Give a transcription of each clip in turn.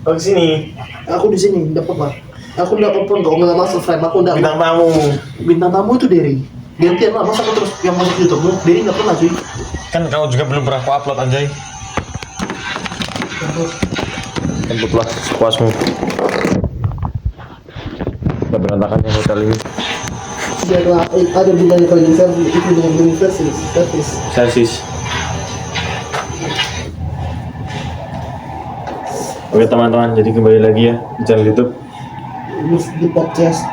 Oh kesini. Aku di sini, enggak apa-apa. Aku enggak apa-apa, enggak masuk frame. Aku enggak. Bintang tamu. Bintang tamu itu Derry. Gantian lah, masa aku terus yang masuk YouTube? Derry enggak pernah cuy. Kan kamu juga belum pernah aku upload anjay. Tempatlah puasmu. Kita berantakannya hotel ini. Ya, ada bilangnya kalau yang service itu dengan service. Servis. Oke teman-teman, jadi kembali lagi ya di channel YouTube Di podcast.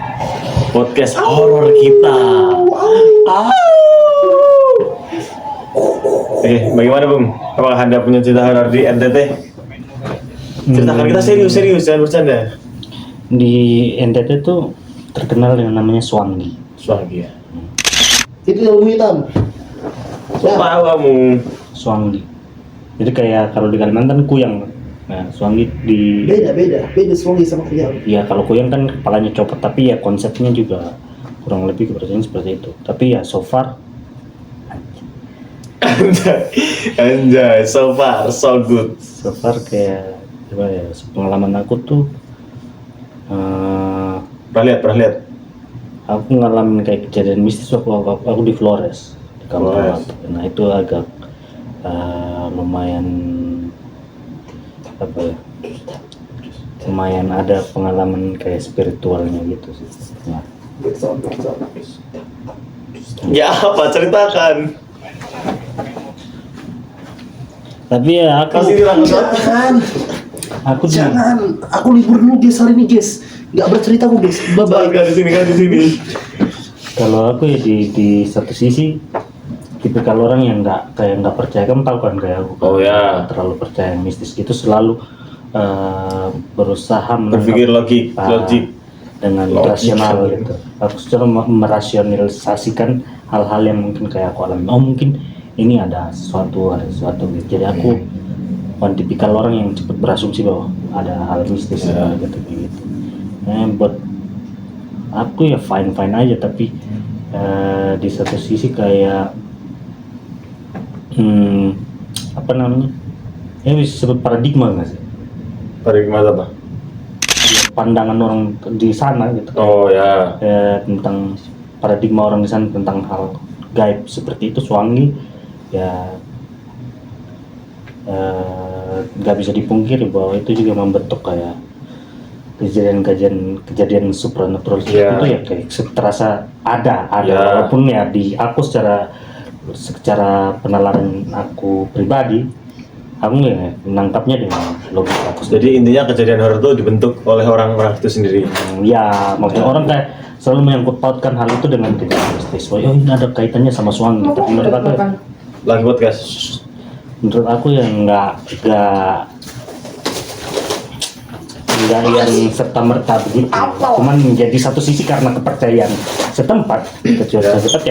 Podcast horor kita. Oke, bagaimana Bung? Apakah Anda punya cerita horor di NTT? Ceritakan kita serius, jangan bercanda. Di NTT tuh terkenal dengan namanya Swangi. Swangi ya. Itu yang hitam. Apa kamu? Swangi. Jadi kayak kalau di Kalimantan kuyang. Nah, Swangi di Beda Swangi sama Kuyang. ya kalau kuyang kan kepalanya copot, tapi ya konsepnya juga kurang lebih kebersihan seperti itu. Tapi ya so far Anjay, so far so good. so far kayak apa ya, pengalaman aku tuh Pernah lihat. aku ngalamin kayak kejadian mistis aku di Flores di Kamar. Nah itu agak lumayan apa ya, lumayan ada pengalaman kayak spiritualnya gitu sih. Nah, Ya apa ceritakan? tapi ya Kasih dilakukan. Jangan. Aku libur dulu guys hari ini guys. Nggak bercerita aku guys. Bye bye. Kan di sini. kalau aku ya di satu sisi tipikal orang yang nggak percaya, kamu tahu kan kayak aku Oh ya. terlalu percaya mistis gitu, selalu berusaha Berpikir logik. dengan Logik. rasional gitu. Aku secara merasionalisasikan hal-hal yang mungkin kayak aku alami. Oh mungkin ini ada sesuatu gitu. Jadi aku bukan tipikal orang yang cepat berasumsi bahwa ada hal mistis gitu. Buat aku ya fine aja, tapi di satu sisi kayak apa namanya? Ya bisa disebut paradigma nggak sih? Paradigma apa? Pandangan orang di sana gitu. Oh ya. Tentang paradigma orang di sana tentang hal gaib seperti itu, Swangi ya nggak bisa dipungkiri bahwa itu juga membentuk kayak kejadian supranatural seperti itu ya, kayak terasa ada walaupun ya di aku secara penalaran aku pribadi, aku ya menangkapnya dengan logika aku sendiri. Jadi intinya kejadian horor itu dibentuk oleh orang-orang itu sendiri. Ya maksudnya orang kayak selalu menyangkut pautkan hal itu dengan kejadian mistis. Oh ini ada kaitannya sama Swangi. Tapi menurut aku Lagi podcast. menurut aku ya nggak yang serta merta begitu. Cuman menjadi satu sisi karena kepercayaan setempat ya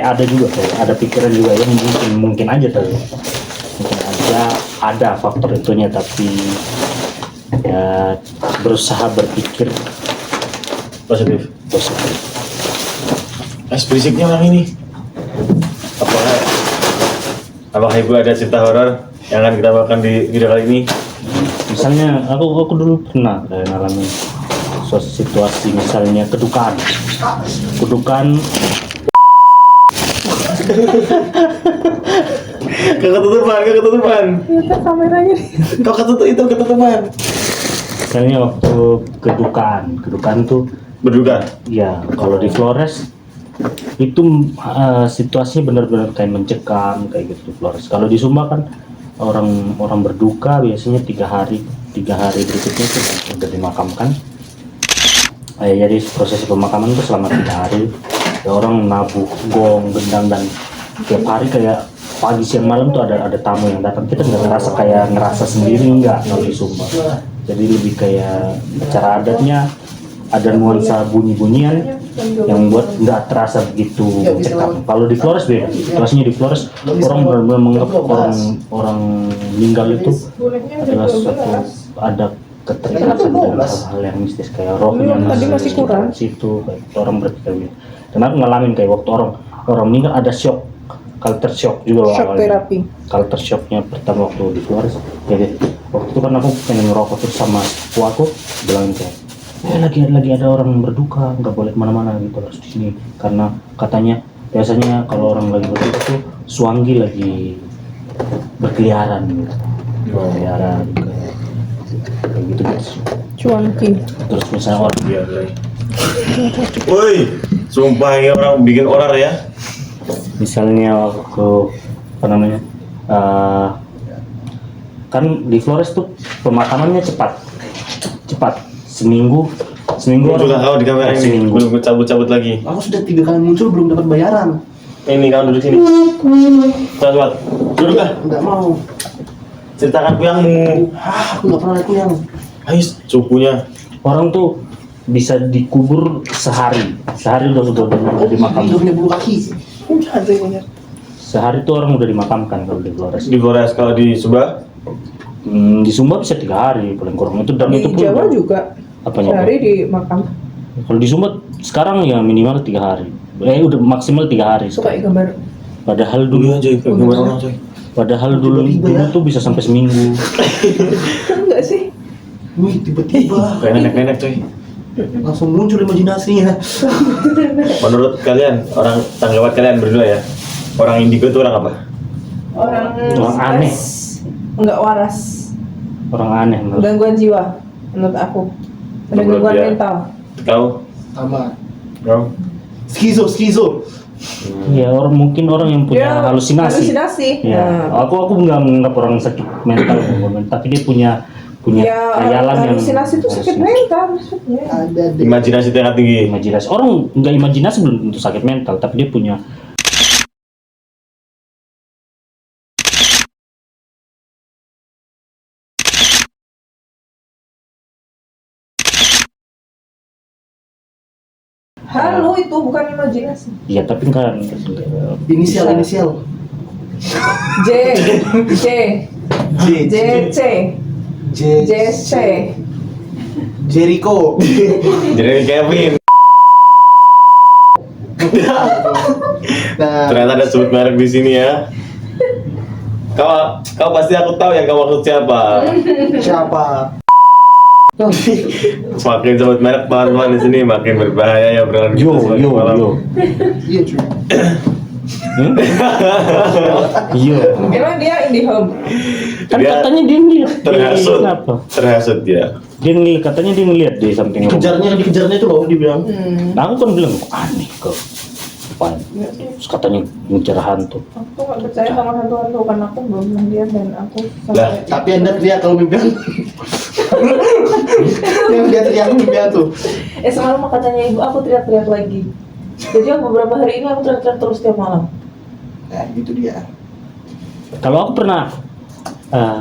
ada juga kayak ada pikiran juga yang mungkin aja tuh. Mungkin aja ada faktor itunya, tapi ya berusaha berpikir Positif. Berisiknya orang ini. Apakah ibu ada cerita horor yang akan kita bawakan di video kali ini? Misalnya aku dulu pernah ngalamin suatu situasi, misalnya kedukaan ketutupan kameranya kau ketutupan misalnya waktu kedukaan tuh berduka ya. Kalau di Flores itu situasinya benar-benar kayak mencekam kayak gitu di Flores. Kalau di Sumba kan orang berduka biasanya 3 hari berikutnya itu udah dimakamkan. Jadi proses pemakaman itu selama 3 hari ya, orang nabuh gong gendang, dan tiap hari kayak pagi siang malam tuh ada tamu yang datang. Kita nggak ngerasa sendiri, nggak kalau di Sumba. Jadi lebih kayak acara adatnya ada nuansa bunyi-bunyian yang buat nggak terasa begitu mencekam. Kalau di Flores beda, situasinya di Flores orang benar-benar menganggap orang meninggal itu adalah ada keterikatan dengan hal-hal yang mistis, kayak rohnya masih kurang situ, kayak orang berpikir gitu. Dan aku ngalamin kayak waktu orang meninggal ada shock, culture shock juga. Shock terapi. Culture shocknya pertama waktu di Flores, jadi Waktu itu kan aku pengen ngerokok terus sama sepupu aku bilang kayak, lagi ada orang berduka, nggak boleh kemana-mana gitu, harus di sini karena katanya biasanya kalau orang lagi berduka tuh suanggi lagi berkeliaran gitu, berkeliaran kayak gitu gitu. Cuanki. Terus misalnya orang Iya, woi, sumpah ini orang bikin orar ya. misalnya waktu apa namanya kan di Flores tuh pemakamannya cepat seminggu Gua juga kau di kamera ini seminggu. belum cabut lagi. Aku sudah 3 kali muncul belum dapat bayaran. Ini kamu duduk sini. Coba duduk lah. Enggak mau. Ceritakan kuyangmu. Aku nggak pernah lihat yang. Ayo, sukunya. Orang tuh bisa dikubur sehari udah dimakam. Udah punya bulu kaki. Sehari tuh orang udah dimakamkan kalau di Flores. Di Flores kalau di Sumba Di Sumba bisa 3 hari paling kurang itu, dan Di itu pun Jawa juga apanya, sehari di makam. kalau di Sumba sekarang ya minimal 3 hari, udah maksimal 3 hari. Suka gambar. Padahal dulu dulu aja gimana orang coy. padahal dulu tuh bisa sampai seminggu. Enggak sih? Wih, tiba-tiba Kayak nenek-nenek coy. langsung muncul imajinasinya. Menurut kalian, orang tanggapan kalian berdua ya, orang indigo itu orang apa? Orang aneh. Enggak waras. Orang aneh menurut. Gangguan jiwa menurut aku. Ada Menurut gangguan dia. mental. Kau? Sama. Kau? Skizo. Ya orang mungkin orang yang punya Dia halusinasi. Halusinasi. Ya, Nah. aku nggak menganggap orang sakit mental, tapi dia punya Ya, khayalan yang halusinasi itu sakit mental maksudnya. Ada deh. Imajinasi tingkat tinggi. imajinasi. Orang nggak imajinasi belum tentu sakit mental, tapi dia punya Halu itu bukan imajinasi. ya tapi kan Inisial. J J J C J C. Jericho. Jadi Kevin. Nah, Ternyata ada sebut merek di sini ya. Kau pasti aku tahu yang kau maksud siapa. siapa? Semakin sebut merek teman-teman di sini makin berbahaya ya obrolan kita semakin malam. Iya cuy. Yo. Emang dia IndiHome. Kan Dia katanya dia ngeliat terhasut. Kenapa? Terhasut dia. Dia ngeliat, katanya dia ngeliat di samping rumah. Dikejarnya itu loh dibilang. Nah, aku kan bilang aneh kok. Apaan? Terus katanya ngejar hantu. Aku nggak percaya sama hantu-hantu karena aku belum pernah lihat dan aku Lah, Tapi Anda teriak kalau mimpi hantu. Yang dia teriak mimpi hantu. semalam katanya ibu aku teriak-teriak lagi. Jadi aku beberapa hari ini aku teriak-teriak terus tiap malam. Nah, itu dia. Kalau aku pernah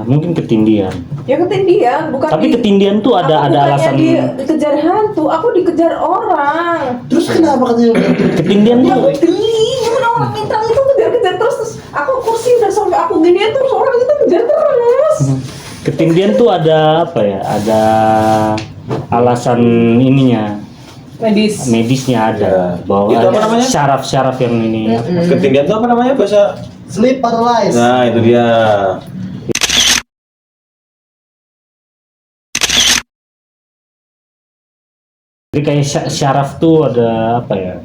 mungkin ketindian. Ya ketindian, bukan Tapi ketindian tuh ada bukannya alasan. dikejar hantu, aku dikejar orang. Terus kenapa katanya? Ketindian Ya tuh gimana orang minta itu kejar-kejar terus aku kursi udah sampai aku ginian terus orang itu kejar terus. ketindian tuh ada apa ya? Ada alasan ininya. Medisnya ada. Bahwa Itu apa ada namanya? syaraf-syaraf yang ini. Ketinggian itu apa namanya bahasa? Sleep paralysis. Nah, itu dia. Jadi kayak syaraf tuh ada apa ya?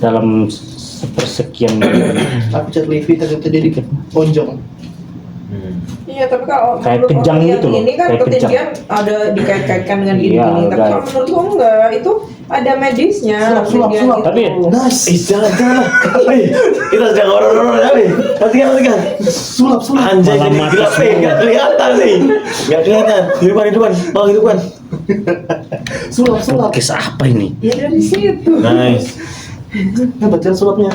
Dalam sepersekian Aku chat Levi ternyata dia di ponjong. Iya, tapi kalau Kayak menurut kejang orang yang gitu loh, ini kan kayak ketindian ada dikait-kaitkan dengan Iya, ini. Tapi udah. kalau menurutku enggak, itu ada medisnya. Sulap. ketindian itu. Tapi Nice. Jangan. Kita sedang orang-orang ya nih. Nantikan. Sulap. Anjay, Malah jadi mati gelap nih. semua. Nggak kelihatan nih. Nggak kelihatan. Hidupan. Mau hidupan. Sulap. podcast apa ini? Ya dari situ. Nice. Nah, baca sulapnya.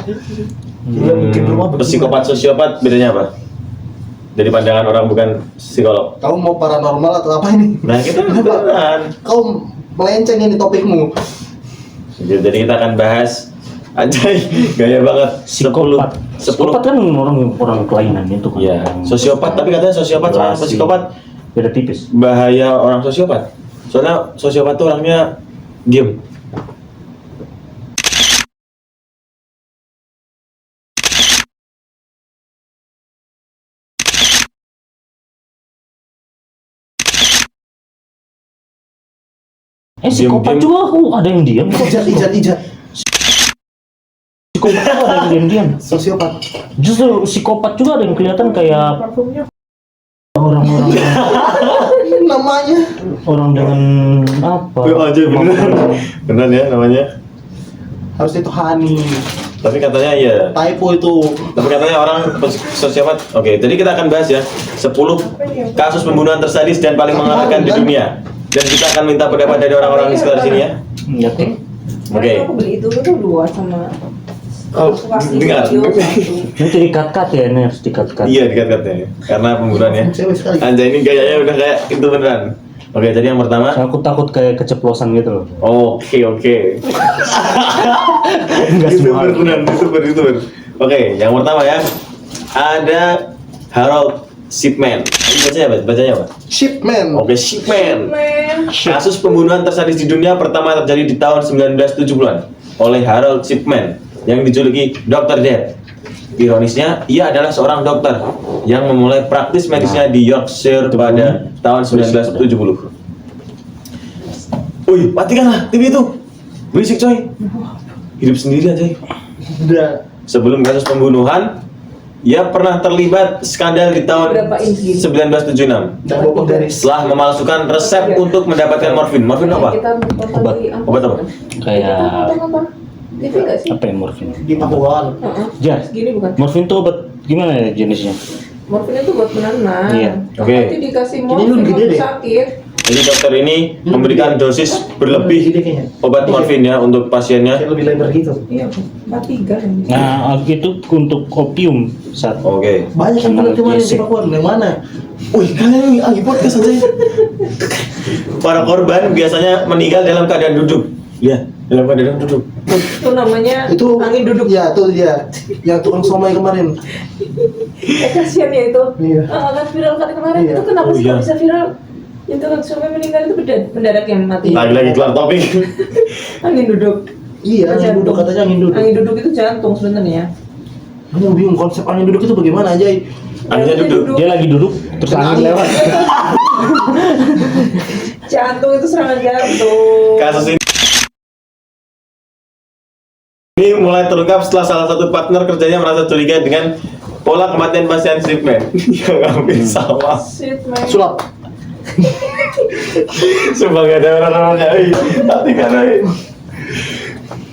Dia bikin rumah Psikopat, sosiopat bedanya apa? Dari pandangan orang bukan psikolog. Kamu mau paranormal atau apa ini? Nah, kita beneran. Kau melenceng ini topikmu. Jadi kita akan bahas anjay, gaya banget. Psikopat. 10. Psikopat kan orang kelainan itu kan. Iya, sosiopat tapi katanya sosiopat sama Relasi. psikopat Beda tipis. bahaya orang sosiopat. Soalnya sosiopat tuh orangnya diem. Psikopat Diam-diam. juga ada yang diam. Ijat. Psikopat juga ada yang diam-diam. Sosiopat. Justru psikopat juga ada yang kelihatan kayak Parfumnya. orang-orang Namanya. orang dengan apa? Oh, aja beneran ya namanya. Harusnya itu Hani. Tapi katanya ya. Typo itu. Tapi katanya orang sosiopat. Oke, jadi kita akan bahas ya 10 kasus pembunuhan tersadis dan paling mengerikan di dunia. Dan kita akan minta pendapat dari orang-orang di sekitar sini ya. Ya, oke. Oke. Aku beli itu tuh 2 sama. Oh, Aku kasih dengar. video 1. Nanti dikat-kat ya, ini harus dikat-kat. Iya dekat-dekatnya karena pembunuhan ya. Cewek sekali. Anjay ini gayanya udah kayak itu beneran. Oke, jadi yang pertama. Aku takut kayak keceplosan gitu loh. Oke. Enggak semua. Beneran YouTuber. Oke, yang pertama ya. Ada Harold Shipman. Ini bacanya apa? Shipman. Oke, Shipman. Men. Kasus pembunuhan tersadis di dunia pertama terjadi di tahun 1970-an oleh Harold Shipman yang dijuluki Dr. Death. Ironisnya, ia adalah seorang dokter yang memulai praktis medisnya di Yorkshire pada tahun 1970. Wih, matikanlah TV itu. Berisik coy. Hidup sendiri aja. Udah. Sebelum kasus pembunuhan, ia pernah terlibat skandal di tahun Berapa inch gini? 1976 Dan bawa garis. setelah memalsukan resep untuk mendapatkan morfin. Morfin apa? Kita Obat. Obat apa? Kayak apa? TV nggak sih? apa ya morfin? Di Pakuan. Heeh. Ya, Segini bukan? morfin tuh obat gimana ya jenisnya? Morfin itu buat menenang. Iya. Oke. Nanti dikasih Ini morfin lu gede waktu deh. sakit. Jadi dokter ini memberikan dosis Gede berlebih kayaknya. obat morfin ya untuk pasiennya. Kayak lebih lebar gitu. Iya, 43 ini. Nah, itu untuk opium saat Oke. Banyak yang bilang kemarin di Analgesik. Pakuan. Yang mana? Wih, kalian ini lagi podcast aja. Para korban biasanya meninggal dalam keadaan duduk. Ya, dalam keadaan duduk. Itu namanya Itu angin duduk. Ya, tuh dia. Yang tukang somai kemarin. Kasihan ya itu. Iya. Kan viral kan kemarin Iya. itu kenapa Oh, sih iya. kok bisa viral? Itu kan sampai meninggal itu mendadak yang mati. Lagi keluar topik. Angin duduk. Iya, angin duduk katanya angin duduk. Angin duduk itu jantung sebenarnya. Aku bingung konsep angin duduk itu bagaimana aja. Anginnya duduk. dia lagi duduk terus angin lewat. Jantung itu serangan jantung. Kasus ini mulai terungkap setelah salah satu partner kerjanya merasa curiga dengan pola kematian pasien Shipman yang hampir sama. Shit, man. Sulap. Sumpah gak ada orang-orangnya. Tapi kan.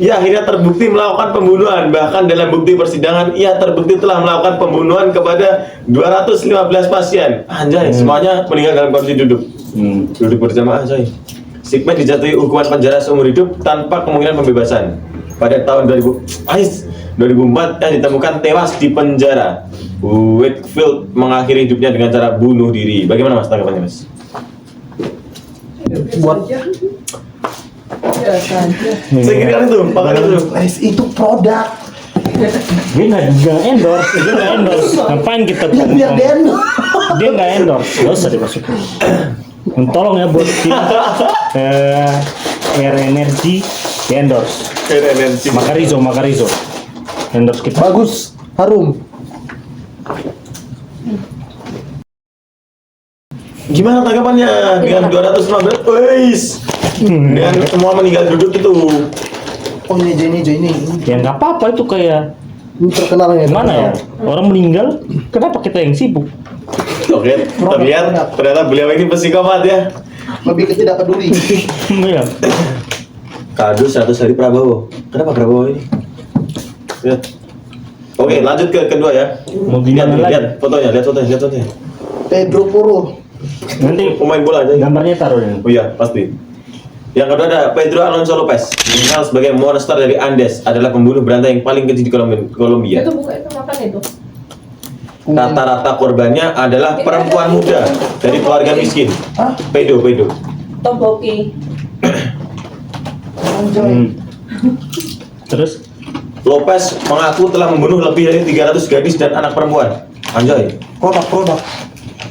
Ia akhirnya terbukti melakukan pembunuhan. Bahkan dalam bukti persidangan, ia terbukti telah melakukan pembunuhan kepada 215 pasien. Anjay, semuanya meninggal dalam kondisi duduk. Duduk berjamaah, coy. Shipman dijatuhi hukuman penjara seumur hidup tanpa kemungkinan pembebasan. Pada tahun 2004, yang ditemukan tewas di penjara. Whitfield mengakhiri hidupnya dengan cara bunuh diri. Bagaimana mas tanggapannya mas? Buat- Ya saja. Saya kira itu, makanya itu. Itu produk. Dia nggak endorse, dia nggak endorse. Ngapain kita Ya biar den. Dia nggak endorse, nggak usah dimasukin. Tolong ya buat tim Air Energy di endorse. Makarizo endorse kita. Bagus, harum. Gimana tanggapannya dengan 215? Wais, dengan semua meninggal duduk itu. Oh ini. Ya nggak apa-apa itu kayak Ini terkenal ya. gimana ya? Orang meninggal, kenapa kita yang sibuk? Oke, terlihat ternyata beliau ini psikopat ya. Lebih ke tidak peduli. Iya. Kado 100 hari Prabowo. Kenapa Prabowo ini? Lihat. Oke, lanjut ke kedua ya. Mau gimana lagi? Lihat fotonya. Pedro Poro. Nanti Pemain bola aja. gambarnya taruh ini. Oh iya, pasti. Yang kedua ada Pedro Alonso Lopez, dikenal sebagai monster dari Andes, adalah pembunuh berantai yang paling keji di Kolombia. Itu bukan itu makan itu. Rata-rata korbannya adalah perempuan muda dari keluarga miskin. Hah? Pedo. Tomboki. Anjay. Terus Lopez mengaku telah membunuh lebih dari 300 gadis dan anak perempuan. Anjay. Produk.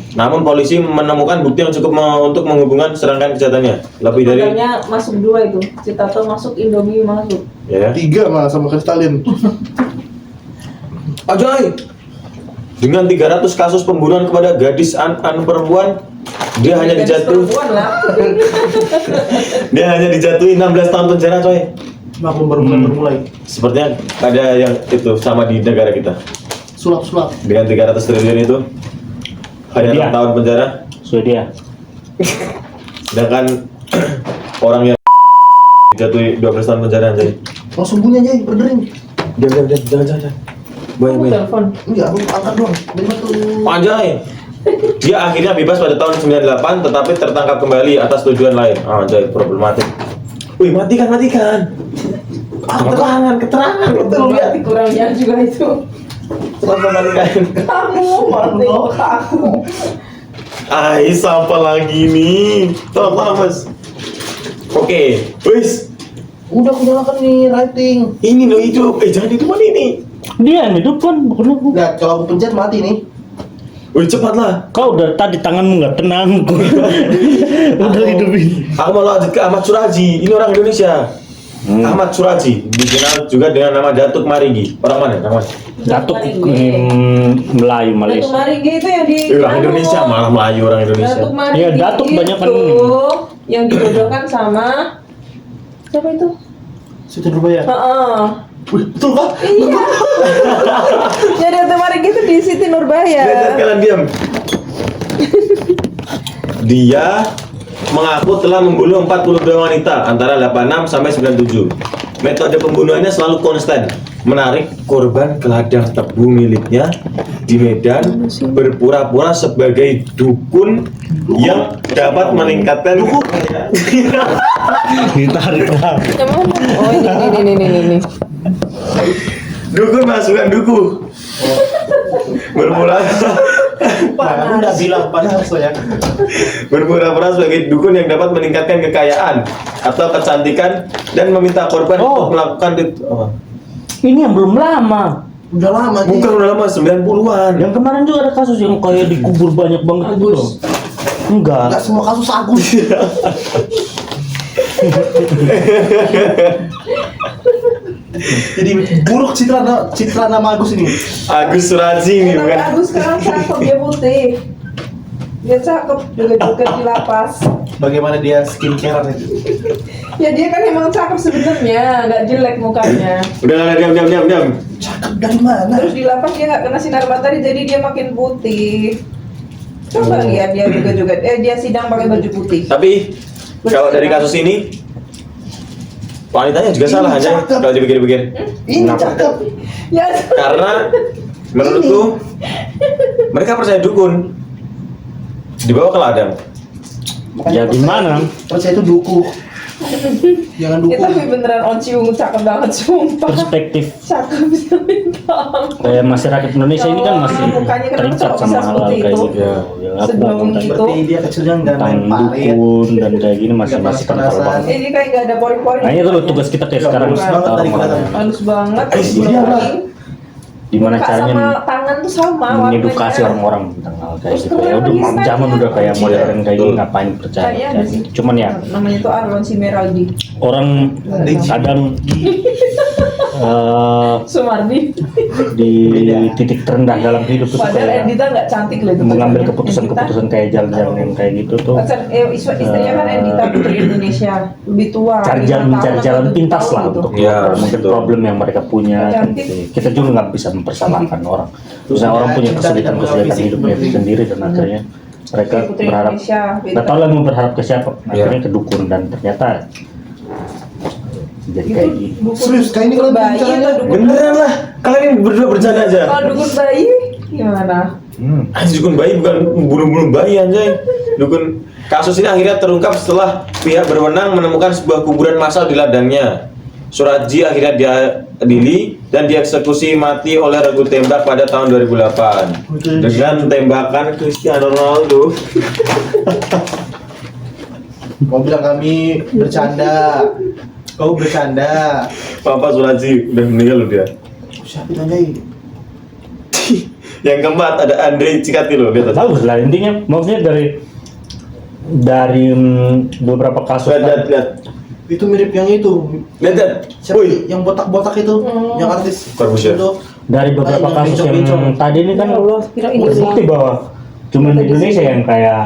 Namun polisi menemukan bukti yang cukup untuk menghubungkan serangkaian kejahatannya. Lebih dari Makanya masuk 2 itu. Citato masuk, Indomie masuk. ya. 3 malah sama Kristalin. Anjay. dengan 300 kasus pembunuhan kepada gadis perempuan, dia hanya Perempuan lah. dijatuhi 16 tahun penjara coy. Aku baru mulai. Sepertinya ada yang itu sama di negara kita. Sulap. Dengan 300 triliun itu hanya Swedia. 6 tahun penjara. Swedia. Sedangkan orang yang dijatuhi 12 tahun penjara jadi. Langsung bunyi aja, berderin. Jangan. Kamu telepon. Enggak, aku angkat doang. Bener tuh. Anjay. Dia akhirnya bebas pada tahun 98 tetapi tertangkap kembali atas tujuan lain. Anjay, problematik. Wih, matikan. Keterangan itu lihat. Kurangnya juga itu. Matikan. Kamu mati kamu. Apa lagi nih? Tolong Mas. Oke, wis. Udah aku nyalakan nih writing. Ini loh hidup. Jangan hidupan ini. Dia yang hidup kan, bukan aku. Enggak, kalau aku pencet mati nih. Wih, cepatlah. Kau dari tadi tanganmu nggak tenang. Udah hidupin. Aku mau lanjut ke Ahmad Suraji. Ini orang Indonesia. Ahmad Suraji dikenal juga dengan nama Datuk Marigi. Orang mana namanya? Datuk Melayu Datuk Malaysia. Marigi itu yang di Orang Indonesia, malah Melayu orang Indonesia. Datuk Marigi Iya, Datuk banyak kan itu ini. yang dijodohkan sama siapa itu? Situ Nurbaya. Heeh. Wih, betul kah? Iya. Ya Datuk Marigi itu di Siti Nurbaya. Lihat kalian diam. Dia mengaku telah membunuh 42 wanita antara 86 sampai 97. Metode pembunuhannya selalu konstan, menarik korban ke ladang tebu miliknya di Medan, berpura-pura sebagai dukun yang dapat meningkatkan Ditarik lah. Yang mana? Oh ini. dukun masukkan duku. Bermula Aku udah bilang padahal saya. berpura-pura sebagai dukun yang dapat meningkatkan kekayaan atau kecantikan dan meminta korban untuk melakukan Ini yang belum lama. Udah lama nih. bukan udah lama 90-an. Yang kemarin juga ada kasus yang kayak dikubur banyak banget itu Agus. loh. Enggak. Enggak semua kasus Agus. Jadi buruk citra nama Agus ini. Agus Suraji ini Tapi bukan. Agus sekarang cakep, dia putih. Dia cakep, juga di lapas. Bagaimana dia skincare itu? Ya dia kan emang cakep sebenarnya, nggak jelek mukanya. Udah diam. Cakep dari mana? Terus di lapas dia nggak kena sinar matahari, jadi dia makin putih. Coba lihat dia juga dia sidang pakai baju putih. Tapi kalau dari kasus ini wanitanya juga salah aja cakep. kalau dipikir-pikir. Ini cakep. Ya. Karena menurutku mereka percaya dukun dibawa ke ladang. Ya gimana? Percaya itu duku. Jangan duku. Itu tapi beneran Onciung cakep banget sumpah. Perspektif Cakep bisa minta ampun. kayak masyarakat Indonesia ini kan masih Mukanya kenapa terikat kok sama bisa hal-hal seperti kayak itu? gitu. Ya, aku Sebelum ngomong tadi itu. Berarti dia kecilnya nggak main tentang parit. dukun dan kayak gini masih Nggak kental panas-panasan. banget. Ini kayak gak ada pori-pori. Nah itu loh tugas kita kayak sekarang Halus banget tadi orang-orang Halus banget. Iya lah. gimana Muka caranya sama tangan tuh sama mengedukasi warnanya. orang-orang tentang hal kayak Terus gitu ya keren udah lagi zaman saya. udah kayak modern kayak gini Betul. ngapain percaya Kayaknya ada sih. cuman ya Namanya tuh Arlon Simeraldi. orang kadang Sumardi. di titik terendah dalam hidup itu Padahal kayak Endita nggak cantik loh itu. mengambil bacanya. keputusan-keputusan kayak jalan-jalan yang kayak gitu tuh Istrinya kan Endita Putri Indonesia, lebih tua. cari 5 jalan tahun mencari atau jalan 7 pintas tahun lah gitu. untuk Ya, mungkin betul. problem yang mereka punya kan Cantik. gitu. Kita juga nggak bisa mempersalahkan orang misalnya orang punya kesulitan hidupnya sendiri dan akhirnya mereka Putri berharap Indonesia, nggak tahu lah mau berharap ke siapa Ya. akhirnya ke dukun dan ternyata jadi kayak gini Serius, kayak ini kalau bayi bicaranya atau dukun Beneran lah, kalian ini berdua bercanda aja. kalau dukun bayi gimana? Dukun bayi bukan bunuh-bunuh bayi anjay. Dukun kasus ini akhirnya terungkap setelah pihak berwenang menemukan sebuah kuburan massal di ladangnya. Suraji akhirnya diadili dan dieksekusi mati oleh regu tembak pada tahun 2008 dengan tembakan Cristiano Ronaldo. Kau bilang kami bercanda. Kau bercanda. Papa Suraji udah meninggal loh dia. Siapa itu anjay? Yang keempat ada Andre Cikati loh, lihat aja. tahu lah intinya maksudnya dari beberapa kasus Lihat. Itu mirip yang itu. Lihat. Siapa Woi, yang botak-botak itu? Yang artis. Corbuzier. Itu dari beberapa Yang kasus yang bincang-bincang. tadi ini kan Ya Allah, kira ini terbukti semua. bahwa cuma di Tadi Indonesia sih. yang kayak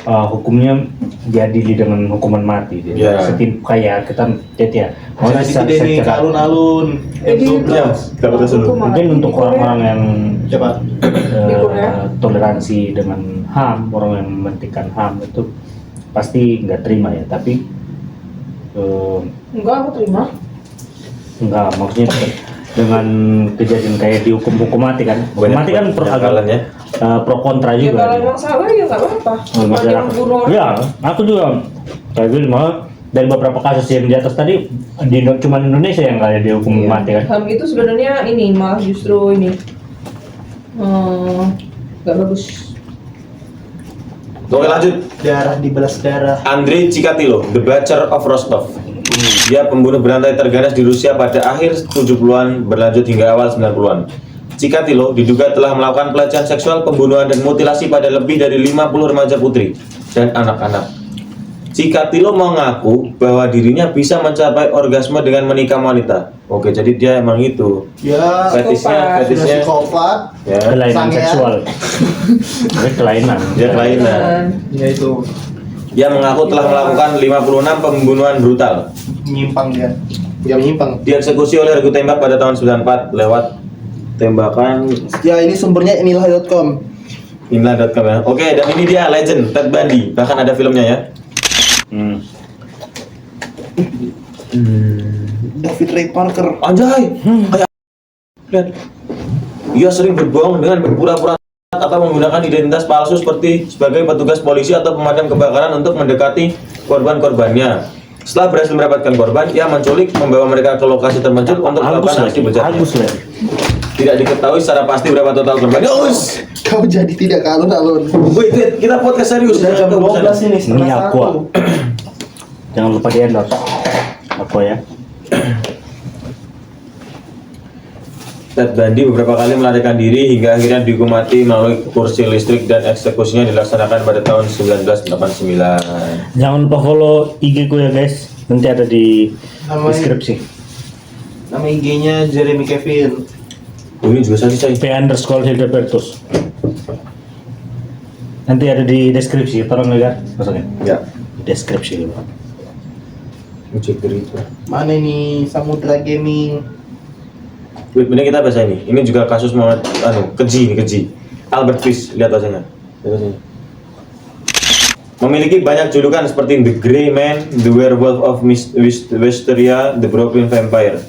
hukumnya diadili dengan hukuman mati. Jadi Ya. setip kayak kita lihat ya. Maksudnya Jadi ini ke alun-alun Jadi, M12. Ya, kita batas dulu. mungkin untuk orang-orang yang Coba. Di Korea. toleransi dengan HAM, orang yang mementingkan HAM itu pasti nggak terima ya. Tapi Enggak, aku terima. enggak, maksudnya dengan kejadian kayak dihukum mati kan. Hukum Banyak mati kan pro, penyangkalan ya. pro kontra Ya juga. kalau emang salah ya nggak apa-apa. Oh, Kalau dia masyarakat. membunuh orang. Ya, aku juga kayak gitu malah dari beberapa kasus yang di atas tadi cuma Indonesia yang kayak dihukum Iya. mati kan. HAM itu sebenarnya ini malah justru ini nggak bagus. Oke lanjut. Darah dibalas darah. Andrei Chikatilo, The Butcher of Rostov. Dia pembunuh berantai terganas di Rusia pada akhir 70-an berlanjut hingga awal 90-an. Chikatilo diduga telah melakukan pelecehan seksual, pembunuhan dan mutilasi pada lebih dari 50 remaja putri dan anak-anak. Chikatilo mengaku bahwa dirinya bisa mencapai orgasme dengan menikam wanita. Oke, jadi dia emang itu. Ya, Fetisnya, sudah psikopat. ya. Kelainan Sangean. seksual. Ini kelainan. Dia kelainan. Ya itu Dia mengaku telah melakukan 56 pembunuhan brutal. menyimpang dia. Dia menyimpang. Dieksekusi oleh regu tembak pada tahun 94 lewat tembakan Ya ini sumbernya inilah.com. Inla.com ya. Oke, dan ini dia legend Ted Bundy. Bahkan ada filmnya ya. David Ray Parker. Anjay. Kayak lihat. Ia sering berbohong dengan berpura-pura atau menggunakan identitas palsu sebagai petugas polisi atau pemadam kebakaran untuk mendekati korban-korbannya. Setelah berhasil mendapatkan korban, ia menculik, membawa mereka ke lokasi terpencil untuk melakukan aksi bejatnya. Bagus lah. Tidak diketahui secara pasti berapa total korbannya. Us. Kau jadi tidak ke alun-alun. Wait, kita podcast serius. Sudah jam 12 ini Ini setengah aku. satu. Jangan lupa di endorse. Aku ya. Ted Bundy beberapa kali melarikan diri hingga akhirnya dihukum mati melalui kursi listrik dan eksekusinya dilaksanakan pada tahun 1989. Jangan lupa follow IG ku ya guys. Nanti ada di Namanya- deskripsi. Nama IG-nya Jeremy Kevin. Oh, ini juga saja saya. P_Hildebertus. Nanti ada di deskripsi. Tolong lihat maksudnya. Ya, Deskripsi dulu. cek itu. Mana ini Samudra Gaming? Wait, mending kita bahas ini. Ini juga kasus banget, keji. Albert Fish, lihat wajahnya. Lihat wajahnya. Memiliki banyak julukan seperti The Grey Man, The Werewolf of Wisteria, The Brooklyn Vampire.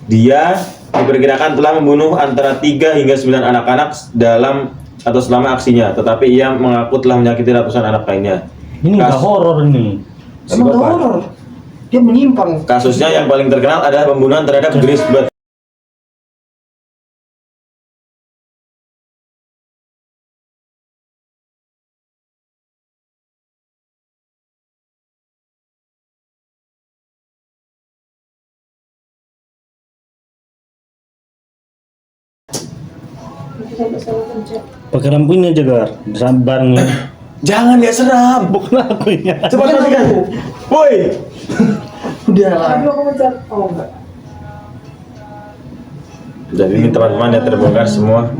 Dia diperkirakan telah membunuh antara 3 hingga 9 anak-anak dalam atau selama aksinya, tetapi ia mengaku telah menyakiti ratusan anak lainnya. Ini nggak Kas- horor nih. Emang Psikopat. horor. Dia menyimpang. Kasusnya yang paling terkenal adalah pembunuhan terhadap Grace Budd. Pakai lampu ini aja gar. Sabar nih. Jangan dia seram. Bukan aku ya. Cepat matikan. Woi. Udah lah. Aduh, aku mencet. Oh enggak. Jadi ini teman-teman ya terbongkar semua.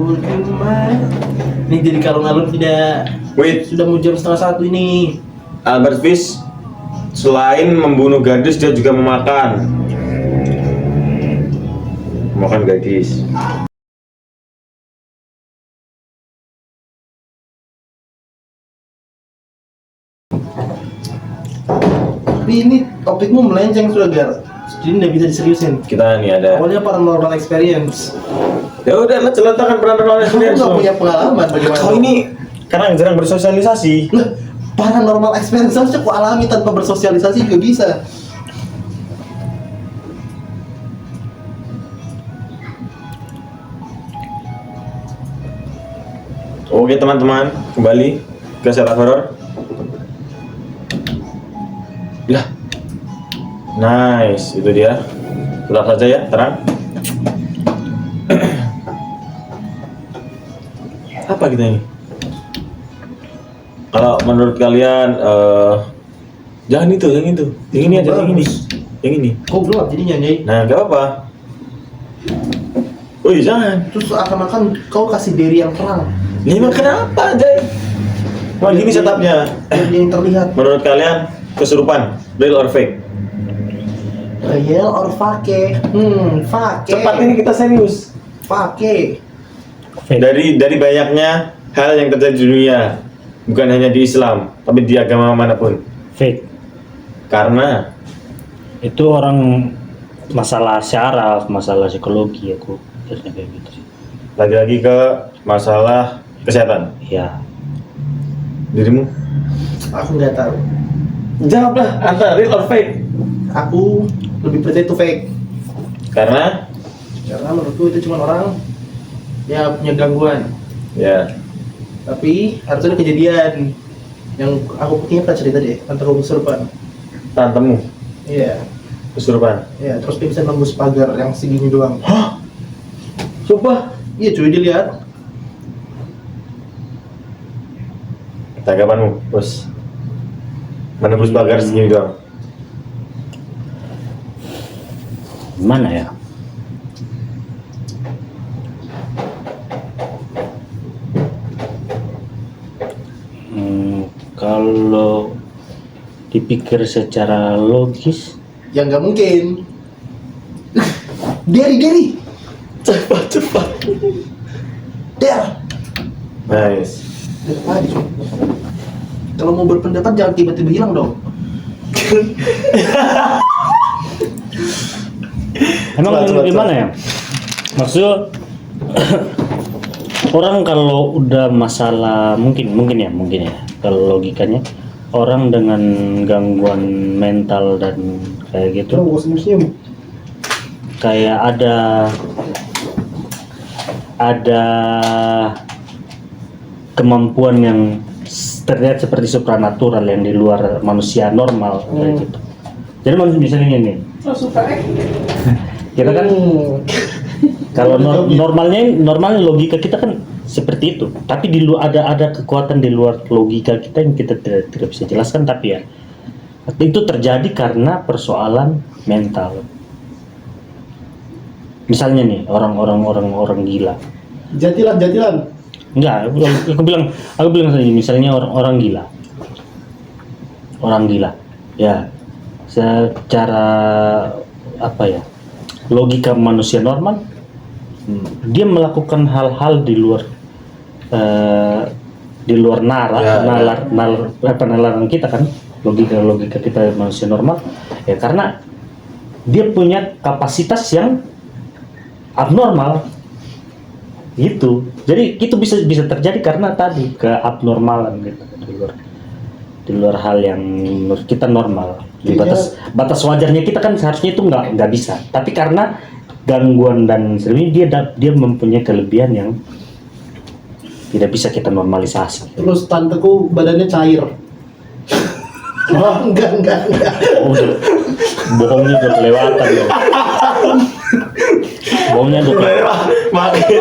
Ini jadi alun-alun tidak. Wait, Sudah mau jam setengah satu ini. Albert Fish selain membunuh gadis dia juga memakan gadis. Tapi ini topikmu melenceng sudah Gar. Jadi nggak bisa diseriusin. Kita nih ada. Awalnya paranormal experience. Ya udah lah celentakan paranormal Aku experience. nggak punya pengalaman bagaimana. Kau ini karena jarang bersosialisasi. Lah, paranormal experience harusnya aku alami tanpa bersosialisasi juga bisa. Oke teman-teman, kembali ke Serat Horor. Lah, nice, itu dia. Tetap saja ya, terang. Apa kita ini? Kalau menurut kalian, jangan itu, yang ini aja, yang ini, yang ini. Kok gelap jadinya Nyai? Nah, nggak apa-apa. Woi jangan. Terus akan-akan kau kasih Derry yang terang. Ini emang kenapa Jay? Wah gini setupnya. Derry yang terlihat. Menurut kalian kesurupan real or fake? Real or fake? Fake. Cepat ini kita serius. Fake. Fake. Dari banyaknya hal yang terjadi di dunia, bukan hanya di Islam, tapi di agama manapun. Fake. Karena Itu orang masalah syaraf, masalah psikologi aku biasanya kayak gitu sih. lagi-lagi ke masalah kesehatan. Ya, Dirimu? Aku nggak tahu. Jawablah antara real or fake. Aku lebih percaya itu fake. Karena Karena menurutku itu cuma orang yang punya gangguan. ya Tapi harus ada kejadian yang aku punya pernah cerita deh tentang kesurupan. tantemu Iya, kesurupan. iya. Terus dia bisa nembus pagar yang segini doang. Sumpah. Iya, cuy dilihat. Tanggapanmu, bos? Menembus pagar segini doang. mana ya? Kalau dipikir secara logis, Ya nggak mungkin. Derry. Cepat. Der. Nice. Der lagi, cuy. Kalau mau berpendapat jangan tiba-tiba hilang dong. emang Coba. gimana ya? Maksudnya orang kalau udah masalah mungkin ya kalau logikanya orang dengan gangguan mental dan kayak gitu Coba senyum-senyum. kayak ada kemampuan yang terlihat seperti supranatural yang di luar manusia normal kayak gitu. Jadi misalnya ini Lo suka kita kan kalau normalnya logika kita kan seperti itu, tapi di luar ada kekuatan di luar logika kita yang kita tidak bisa jelaskan, tapi ya itu terjadi karena persoalan mental. Misalnya nih orang gila. Jatilan. Enggak, aku bilang saja misalnya orang gila. Ya, secara apa ya? Logika manusia normal dia melakukan hal-hal di luar nalar kita kan, logika kita manusia normal ya, karena dia punya kapasitas yang abnormal gitu. Jadi itu bisa terjadi karena tadi keabnormalan gitu di luar hal yang menurut kita normal. Di batas wajarnya kita kan seharusnya itu nggak bisa, tapi karena gangguan dan sebagainya dia mempunyai kelebihan yang tidak bisa kita normalisasi. Terus tanteku badannya cair. Oh, enggak. Oh, bohongnya udah kelewatan ya. Bohongnya udah makin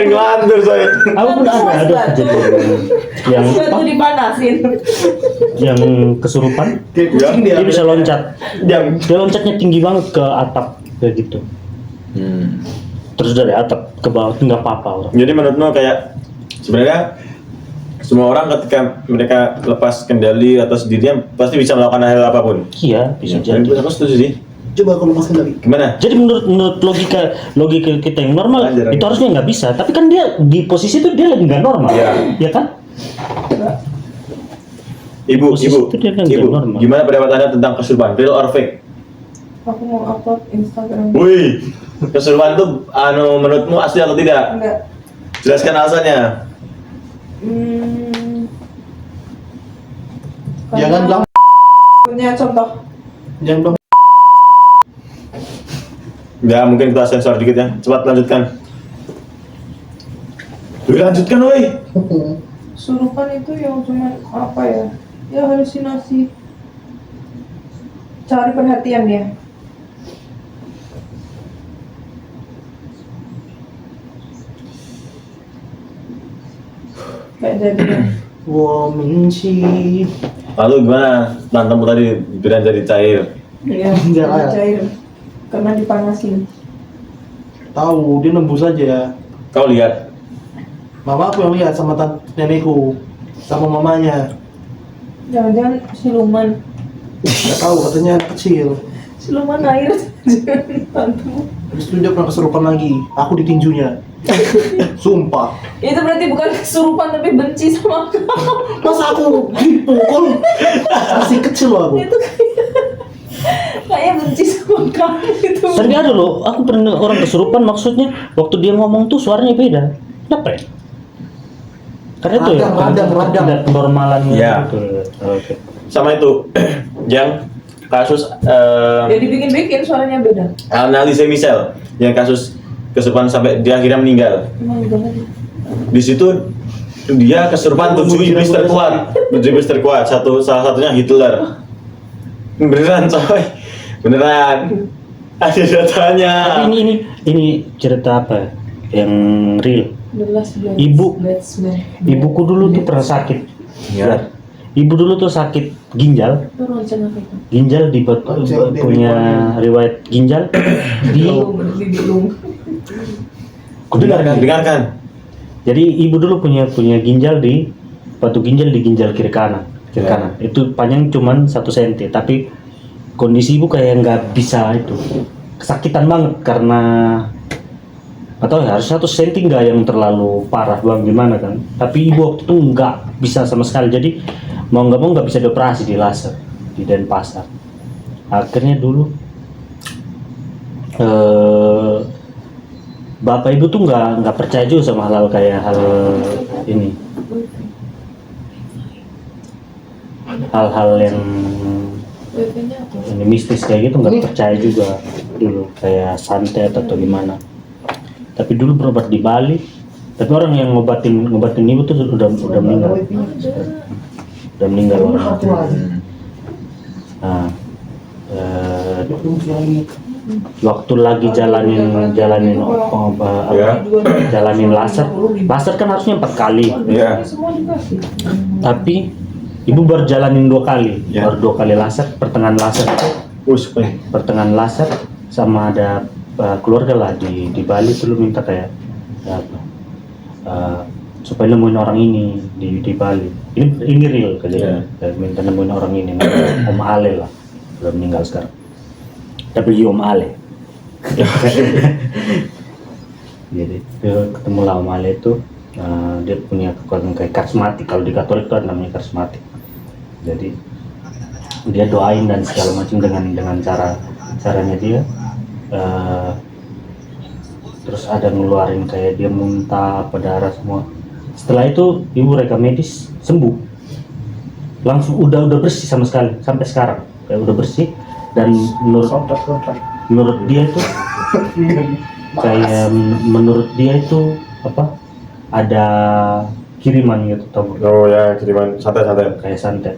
ngelantur saya. aku pun ada kejadian yang Batu dipanasin. yang kesurupan. Kayak kucing dia. Dia bisa loncat. Dia loncatnya tinggi banget ke atap kayak gitu. Terus dari atap ke bawah itu nggak apa-apa orang. Jadi menurutmu kayak sebenarnya semua orang ketika mereka lepas kendali atas dirinya pasti bisa melakukan hal apapun. Iya, bisa Dan jadi. aku setuju sih. Coba aku lepaskan dari. Gimana? Jadi menurut logika kita yang normal Anjir. itu harusnya nggak bisa. Tapi kan dia di posisi itu dia lagi nggak normal, Iya. ya kan? Ibu, Posisi itu dia kan normal. gimana pendapat Anda tentang kesurupan, real or fake? Aku mau upload Instagram. Wih, kesurupan itu menurutmu asli atau tidak? Enggak. Jelaskan alasannya. Jangan bilang. Punya contoh. Jangan bilang. Ya mungkin kita sensor dikit ya. Cepat lanjutkan. Lanjutkan, woi. Surupan itu yang cuma apa ya? Ya halusinasi. Cari perhatian dia. Kayak jadi. Wominci. Lalu gimana? Tantemu tadi bilang jadi cair. Iya, Jangan. cair. Karena dipanasin. Tahu, dia nembus aja. Kau lihat? Mama aku yang lihat sama nenekku, sama mamanya. Jangan-jangan siluman. Nggak tahu, katanya anak kecil. Siluman air. Jangan tante. Habis itu dia pernah kesurupan lagi. Aku ditinjunya. Sumpah. Itu berarti bukan kesurupan tapi benci sama kamu. Masa aku dipukul? Masih kecil loh aku. Itu kayak benci sama kamu itu. Tapi ada loh, aku pernah orang kesurupan, maksudnya waktu dia ngomong tuh suaranya beda. Kenapa ya? Karena itu ya, Radang. tidak normalannya Ya. gitu. Oke. Sama itu yang kasus Ya dibikin-bikin suaranya beda. Annalise Michel yang kasus kesurupan sampai dia akhirnya meninggal. Emang banget. Di situ dia kesurupan 7 iblis terkuat. 7 iblis terkuat. Salah satunya Hitler. Beneran coy. Beneran. Ada datanya. Tapi ini cerita apa ya? Yang real. Ibuku dulu tuh pernah sakit. Ya. Ibu dulu tuh sakit ginjal. Itu ronsen apa itu? Ginjal punya riwayat ginjal di Dilung. Dengarkan. Jadi ibu dulu punya ginjal di batu ginjal di ginjal kiri kanan. Ya. Itu panjang cuman 1 cm, tapi kondisi ibu kayak nggak bisa itu. Kesakitan banget karena atau harus 1 cm nggak yang terlalu parah bang gimana kan. Tapi ibu waktu itu nggak bisa sama sekali. Jadi mau nggak bisa dioperasi di laser di Denpasar. Akhirnya dulu bapak ibu tuh nggak percaya juga sama hal kayak hal ini, hal-hal yang ini mistis kayak gitu nggak percaya juga dulu, kayak santet atau gimana. Tapi dulu berobat di Bali, tapi orang yang ngobatin ibu tuh udah meninggal orang. Nah, waktu lagi jalanin laser kan harusnya 4 kali. Ya. Tapi ibu baru jalanin 2 kali, Ya. baru 2 kali laser, pertengahan laser sama ada keluarga lah di Bali tuh lu minta kayak supaya nemuin orang ini di Bali. Ini real kejadian. Minta nemuin orang ini, namanya Om Ale lah, udah meninggal sekarang. W Om Ale. Jadi ketemu lah Om Ale itu, dia punya kekuatan kayak karismatik. Kalau di Katolik itu ada namanya karismatik. Jadi dia doain dan segala macam dengan caranya dia. Terus ada ngeluarin kayak dia muntah, darah semua. Setelah itu ibu rekam medis sembuh, langsung udah bersih sama sekali sampai sekarang, kayak udah bersih. Dan menurut dia itu apa, ada kiriman gitu, tau? Oh ya, kiriman santet. Kayak santet.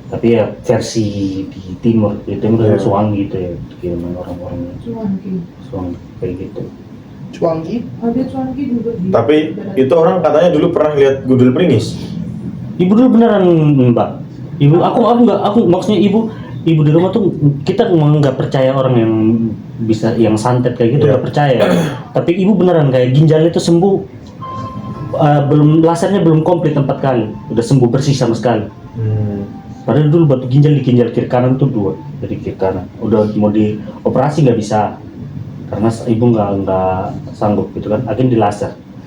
Tapi ya versi di timur kan Suwangi gitu ya, kiriman orang-orang Suwangi kayak gitu. Cuangki? Ada cuangki juga. Tapi itu orang katanya dulu pernah lihat gundul pringis. Ibu dulu beneran Mbak. Aku maksudnya ibu di rumah tuh kita nggak percaya orang yang bisa yang santet kayak gitu, nggak percaya. Tapi ibu beneran kayak ginjal itu sembuh, lasernya belum komplit 4 kali, udah sembuh bersih sama sekali. Padahal dulu batu ginjal di ginjal kiri kanan tuh 2 dari kiri kanan, udah mau dioperasi nggak bisa karena ibu nggak sanggup gitu kan. Akhirnya di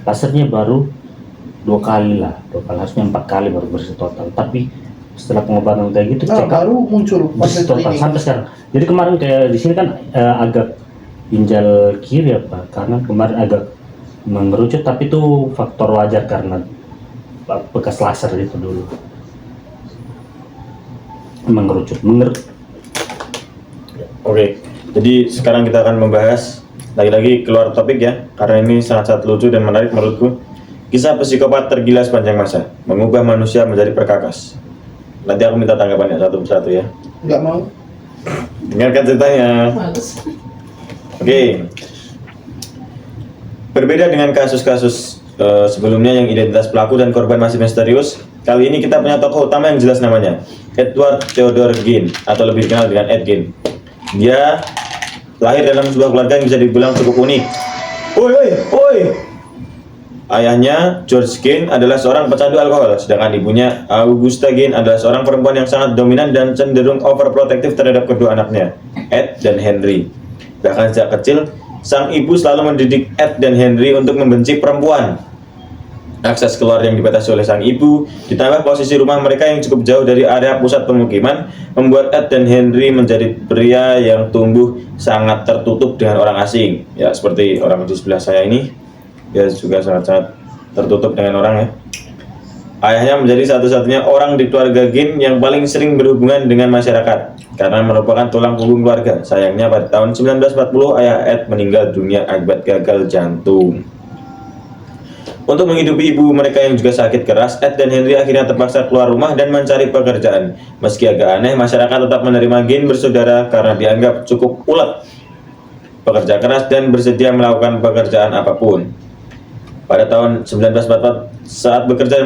lasernya baru 2 kali, harusnya 4 kali baru bersih total. Tapi setelah pengobatan kayak gitu baru muncul bersih total sampai sekarang. Jadi kemarin kayak di sini kan agak ginjal kiri apa kanan kemarin agak mengerucut, tapi itu faktor wajar karena bekas laser itu dulu mengerucut. Oke, jadi sekarang kita akan membahas lagi-lagi keluar topik ya, karena ini sangat lucu dan menarik menurutku. Kisah psikopat tergila sepanjang masa, mengubah manusia menjadi perkakas. Nanti aku minta tanggapannya satu persatu ya. Nggak mau. Dengarkan ceritanya. Males. Oke. Berbeda dengan kasus-kasus sebelumnya yang identitas pelaku dan korban masih misterius, kali ini kita punya tokoh utama yang jelas namanya, Edward Theodore Gein, atau lebih dikenal dengan Ed Gein. Dia lahir dalam sebuah keluarga yang bisa dibilang cukup unik. Oi. Ayahnya, George Gain, adalah seorang pecandu alkohol, sedangkan ibunya, Augusta Gain, adalah seorang perempuan yang sangat dominan dan cenderung overprotective terhadap kedua anaknya, Ed dan Henry. Bahkan sejak kecil, sang ibu selalu mendidik Ed dan Henry untuk membenci perempuan. Akses keluar yang dibatasi oleh sang ibu, ditambah posisi rumah mereka yang cukup jauh dari area pusat pemukiman, membuat Ed dan Henry menjadi pria yang tumbuh sangat tertutup dengan orang asing. Ya, seperti orang di sebelah saya ini, dia juga sangat-sangat tertutup dengan orang ya. Ayahnya menjadi satu-satunya orang di keluarga Gain yang paling sering berhubungan dengan masyarakat karena merupakan tulang punggung keluarga. Sayangnya pada tahun 1940 ayah Ed meninggal dunia akibat gagal jantung. Untuk menghidupi ibu mereka yang juga sakit keras, Ed dan Henry akhirnya terpaksa keluar rumah dan mencari pekerjaan. Meski agak aneh, masyarakat tetap menerima Gain bersaudara karena dianggap cukup ulet, pekerja keras, dan bersedia melakukan pekerjaan apapun. Pada tahun 1944, saat bekerja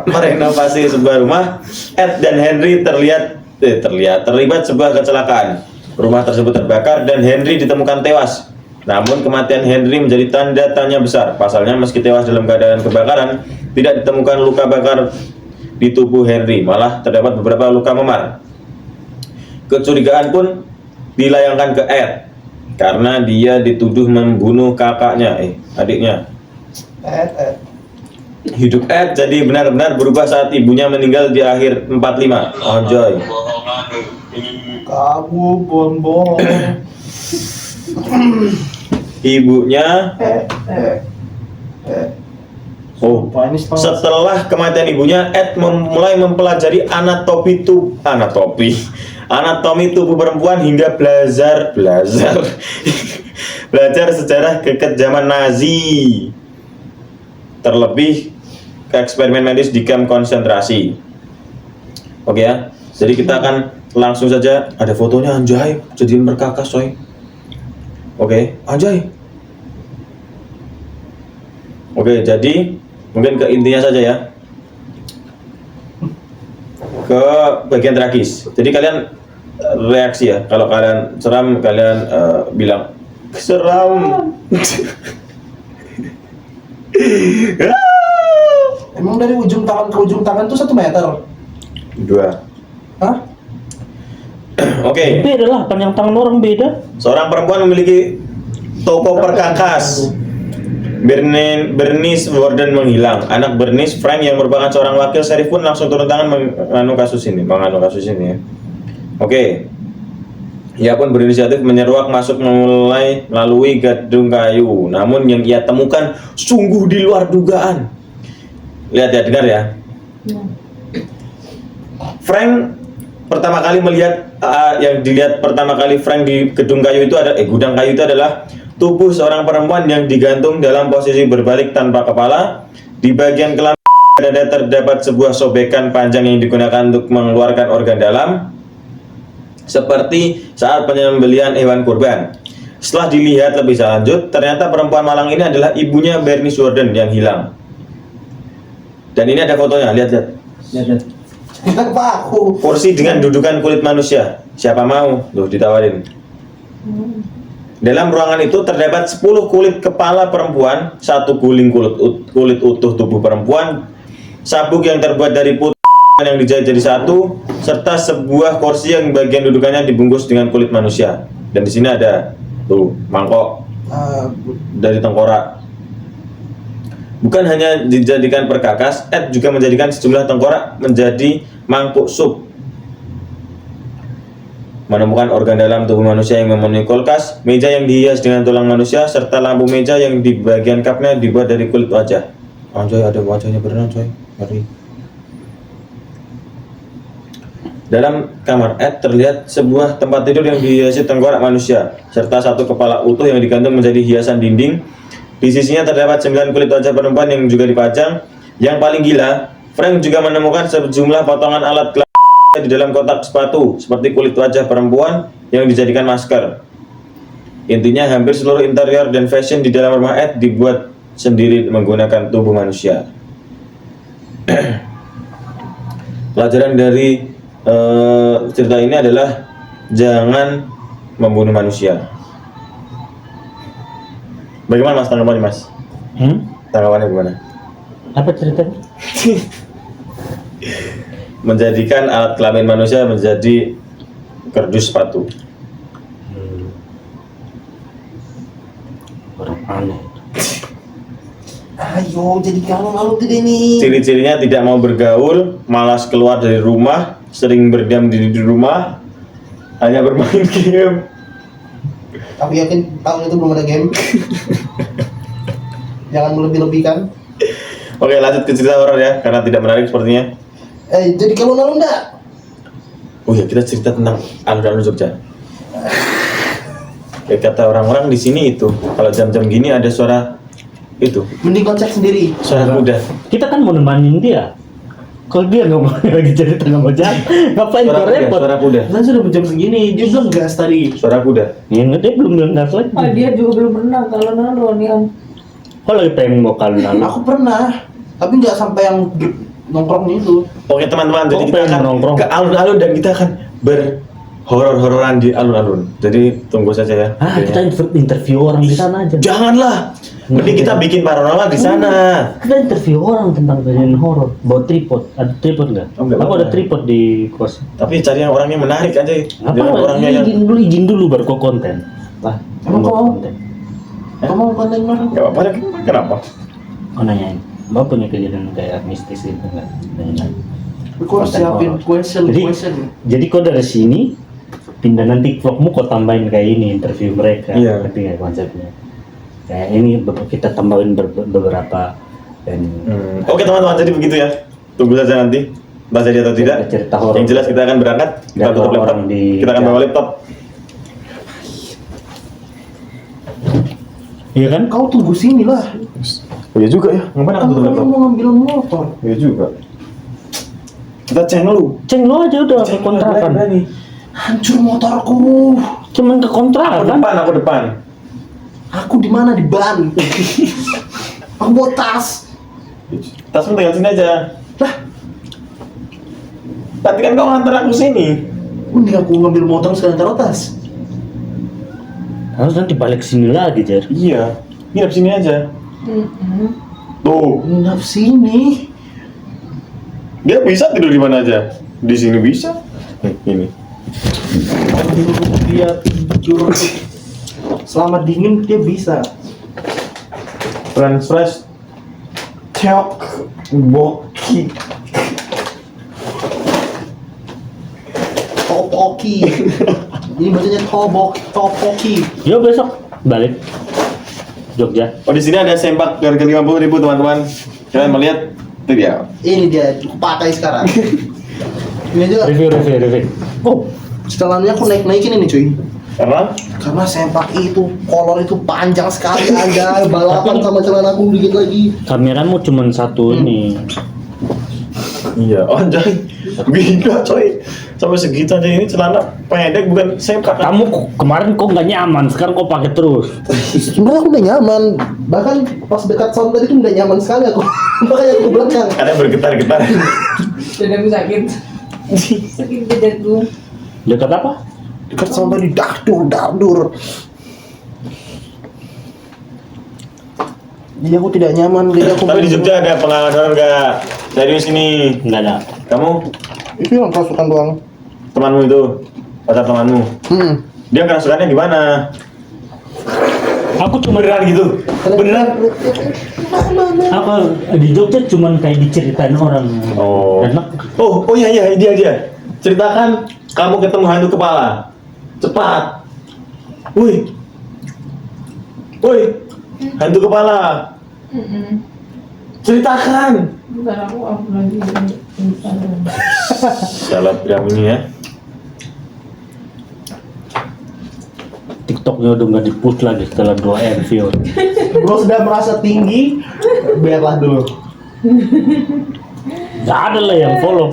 merenovasi sebuah rumah, Ed dan Henry terlibat sebuah kecelakaan. Rumah tersebut terbakar dan Henry ditemukan tewas. Namun kematian Henry menjadi tanda tanya besar. Pasalnya meski tewas dalam keadaan kebakaran, tidak ditemukan luka bakar di tubuh Henry, malah terdapat beberapa luka memar. Kecurigaan pun dilayangkan ke Ed karena dia dituduh membunuh adiknya. Hidup Ed jadi benar-benar berubah saat ibunya meninggal di akhir 45. Anjay. Kamu bohong. Ibunya setelah kematian ibunya, Ed mulai mempelajari anatomi tubuh perempuan hingga belajar sejarah kekejaman Nazi, terlebih ke eksperimen medis di kamp konsentrasi. Oke ya, jadi kita akan langsung saja, ada fotonya, anjay, jadi berkakas coy. Oke, anjay. Oke, jadi mungkin ke intinya saja ya, ke bagian tragis. Jadi kalian reaksi ya, kalau kalian seram kalian bilang seram. Emang dari ujung tangan ke ujung tangan tuh 1 meter? 2. Hah? Oke. Beda lah, panjang tangan orang beda. Seorang perempuan memiliki toko perkakas. Bernice Warden menghilang. Anak Bernice, Frank, yang merupakan seorang wakil serif pun langsung turun tangan menganu kasus ini ya. Oke. Ia pun berinisiatif menyeruak masuk melalui gedung kayu. Namun yang ia temukan sungguh di luar dugaan. Lihat ya, dengar ya. Frank pertama kali melihat yang dilihat pertama kali Frank di gedung kayu itu gudang kayu itu adalah tubuh seorang perempuan yang digantung dalam posisi berbalik tanpa kepala. Di bagian kelamin dada terdapat sebuah sobekan panjang yang digunakan untuk mengeluarkan organ dalam, seperti saat penyembelihan hewan kurban. Setelah dilihat lebih lanjut, ternyata perempuan malang ini adalah ibunya Bernice Warden yang hilang. Dan ini ada fotonya, lihat. Kenapa aku? Kursi dengan dudukan kulit manusia. Siapa mau? Loh, ditawarin. Dalam ruangan itu terdapat 10 kulit kepala perempuan, 1 guling kulit utuh tubuh perempuan, sabuk yang terbuat dari putih yang dijahit jadi satu, serta sebuah kursi yang bagian dudukannya dibungkus dengan kulit manusia. Dan di sini ada tuh mangkok dari tengkorak. Bukan hanya dijadikan perkakas, Ed juga menjadikan sejumlah tengkorak menjadi mangkuk sup. Menemukan organ dalam tubuh manusia yang memenuhi kulkas, meja yang dihias dengan tulang manusia, serta lampu meja yang di bagian kapnya dibuat dari kulit wajah. Anjay, ada wajahnya beneran coy, ngeri. Dalam kamar Ed terlihat sebuah tempat tidur yang dihiasi tengkorak manusia, serta 1 kepala utuh yang digantung menjadi hiasan dinding. Di sisinya terdapat 9 kulit wajah perempuan yang juga dipajang. Yang paling gila, Frank juga menemukan sejumlah potongan alat kelamin di dalam kotak sepatu, seperti kulit wajah perempuan yang dijadikan masker. Intinya hampir seluruh interior dan fashion di dalam rumah Ed dibuat sendiri menggunakan tubuh manusia. Pelajaran dari cerita ini adalah jangan membunuh manusia. Bagaimana Mas tanggapannya Mas? Tanggapannya gimana? Apa ceritanya? Menjadikan alat kelamin manusia menjadi kardus sepatu. Orang aneh. Ayo, jadi kamu malu tidak nih? Ciri-cirinya tidak mau bergaul, malas keluar dari rumah, sering berdiam diri di rumah, hanya bermain game. Aku yakin tahun itu belum ada game. Jangan melebih-lebihkan. Oke, lanjut ke cerita horor ya, karena tidak menarik sepertinya. Jadi kamu malu enggak? Oh ya, kita cerita tentang alun-alun Jogja. Kayak kata orang-orang di sini itu, kalau jam-jam gini ada suara itu, Mending konsep sendiri. suara kuda. Kita kan mau nemanin dia. Kalau dia nggak mau lagi cerita nggak mau jalan, ngapain Suara kau kuda, repot? suara kuda, Kan sudah jam segini, dia belum gas tadi. suara kuda. Ya nggak, dia belum bilang gas lagi. Dia juga belum pernah kalau nonton ya. Kau lagi pengen mau alun-alun? Aku pernah, tapi nggak sampai yang nongkrongnya itu. Oke teman-teman, jadi Kok kita pengen akan nongkrong? ke alun-alun dan kita akan berhoror-hororan di alun-alun. Jadi tunggu saja ya. Kita interview orang di sana aja. Janganlah, mending kita bikin paranormal di sana. Kita interview orang tentang kejadian horor. Bawa tripod, ada tripod nggak? Oh, nggak Aku apa-apa. ada tripod di kos. Tapi cari yang orangnya menarik aja. Apa? Jangan orangnya yang Izin dulu baru kau konten. Lah, Emang buat kau? konten. Kamu mau konten mana? nggak apa-apa. Kenapa? Kau nanyain, Mbak punya kejadian kayak mistis itu nggak? Nanyain. Aku harus Konten siapin horor. question. Jadi kau dari sini pindah nanti vlogmu kau tambahin kayak ini interview mereka. Iya. Ngerti nggak konsepnya? Kayak ini kita tambahin beberapa dan Oke teman-teman, jadi begitu ya. Tunggu saja nanti. Entah jadi atau tidak. cerita horor. Yang jelas kita akan berangkat. Kita Dan tutup laptop. orang di- Kita akan bawa laptop. Iya kan? Kau tunggu sini lah. Oh iya juga ya. Ngapain aku Kamu tutup kan laptop? mau ngambil motor. Iya juga. Kita cek dulu. Ceng lo aja udah ke kontrakan. Hancur motorku. Cuman ke Aku kontrakan. depan, aku depan. Aku di mana di ban? Aku bawa tas. Tasmu tinggal sini aja. Lah, Tadi kan kau ngantar aku sini. mending aku ngambil motor sekalian taruh tas. Harus nanti balik sini lagi, Jer. Iya. Nginep sini aja. Tuh, Nginap sini. dia bisa tidur di mana aja. Di sini bisa. Ini. Dia tidur. Selama dingin dia bisa. French fries. Teok. Boki. Topoki. Ini bacanya topoki. Yuk besok balik Jogja. Oh, di sini ada sempak harga 50.000 teman-teman. Kalian melihat itu dia. Ini dia, aku pakai sekarang. Ini aja. Review. Oh, setelannya aku naik-naikin ini cuy. Karena sempak itu, kolor itu panjang sekali aja. Balapan sama celana aku dikit lagi. Kameramu cuma satu nih. iya, oh anjay. Gila coy. Sampai segitu aja ini celana pendek bukan sempak. Kamu kemarin kok nggak nyaman, sekarang kok pakai terus. Sebenarnya aku udah nyaman. Bahkan pas dekat sound tadi tuh udah nyaman sekali aku. Makanya aku belakang. Ada bergetar-getar. Dadaku sakit. Sakit dadaku. Dekat apa? Dekat sound tadi dakdur. Jadi aku tidak nyaman. Jadi aku. Tapi di Jogja ada pengalaman horor nggak? Serius ini. Nggak ada. Kamu Itu yang kerasukan doang. temanmu itu, pacar temanmu. Dia kerasukannya gimana? Aku cuma Beneran gitu? Beneran? apa di Jogja cuma kayak diceritain orang. Oh. Enak. Oh iya dia. Ceritakan kamu ketemu hantu kepala. Cepat. Woi. Hantu kepala. Ceritakan. Bukan aku lagi Instagram. Selebgram ini ya. TikToknya udah nggak di-push lagi setelah 2M view. Gue sudah merasa tinggi. Biarlah dulu. Nggak ada lah yang follow.